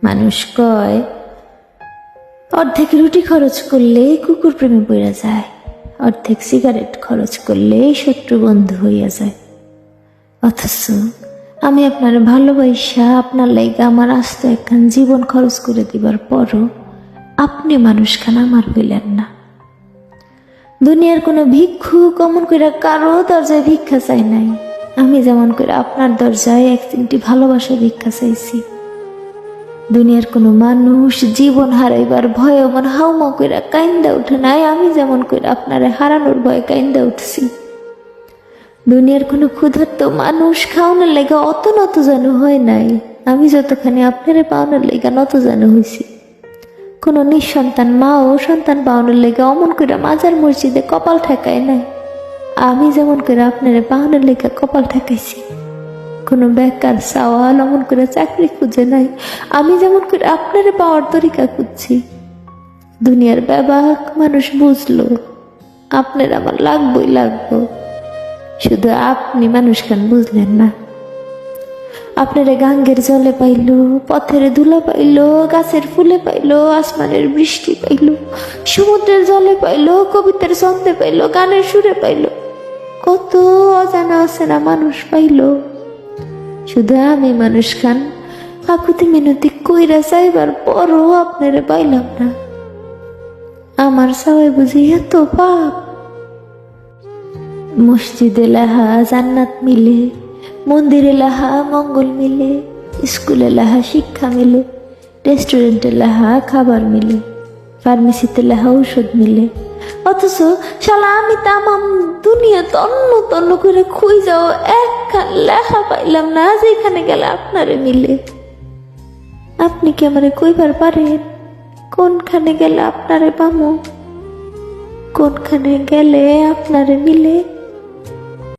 মানুষ কয় অর্ধেক রুটি খরচ করলে কুকুর প্রেমে পড়া যায়, অর্ধেক সিগারেট খরচ করলে শত্রু বন্ধু হইয়া যায়। অথচ আমি আপনার ভালোবাসা আপনার লাইগা আমার আস্ত একখান জীবন খরচ করে দিবার পরও আপনি মানুষখান আমার হইলেন না। দুনিয়ার কোনো ভিক্ষু কমন করে কারো দরজায় ভিক্ষা চাই নাই, আমি যেমন করে আপনার দরজায় এক তিনটি ভালোবাসা ভিক্ষা চাইছি। দুনিয়ার কোনো মানুষ জীবন হারাইবার ভয়ে মন হাউমাউ করে কাইন্দা উঠে নাই, আমি যেমন করে আপনারে হারানোর ভয়ে কাইন্দা উঠছি। দুনিয়ার কোনো ক্ষুধার্ত মানুষ খাওয়ানোর লেগা অত নত যেন হয় নাই, আমি যতখানি আপনারে পাওয়ানোর লেগা নত যেন হয়েছি। কোনো নিঃসন্তান মাও সন্তান পাওয়ানোর লেগা অমন করে মাজার মসজিদে কপাল ঠেকায় নাই, আমি যেমন করে আপনারে পাওয়ানোর লেগা কপাল ঠেকাইছি। কোনো বেকার সওয়াল অমন করে চাকরি খুঁজে নাই, আমি যেমন করে আপনারে পাওয়ার তরিকা খুঁজছি। দুনিয়ার ব্যাবাক মানুষ বুঝলো আপনার আমার লাগবই লাগবো, শুধু আপনি মানুষখান বুঝলেন না। আপনারে গাঙ্গের জলে পাইলো, পথের ধুলা পাইলো, গাছের ফুলে পাইলো, আসমানের বৃষ্টি পাইলো, সমুদ্রের জলে পাইলো, কবিতার ছন্দে পাইলো, গানের সুরে পাইলো, কত অজানা অচেনা মানুষ পাইলো। শুধু আমি মানুষখান আকুতি মিনতি কইরা চাইবার পরও আপনারে পাইলাম না। আমার সবাই বুঝি এত পাপ। মসজিদে লাহা জান্নাত মিলে, মন্দিরে লাহা মঙ্গল মিলে, স্কুলে লাহা শিক্ষা মিলে, রেস্টুরেন্টে লাহা খাবার মিলে, ফার্মেসিতে লাহা ঔষধ মিলে। অথচ শালা আমি তামাম দুনিয়া তন্ন তন্ন করে খুঁই যাও একখান লেখা পাইলাম না যেখানে গেলে আপনারে মিলে। আপনি কি আমারে কইবার পারেন কোনখানে গেলে আপনারে পামো, কোনখানে গেলে আপনারে মিলে?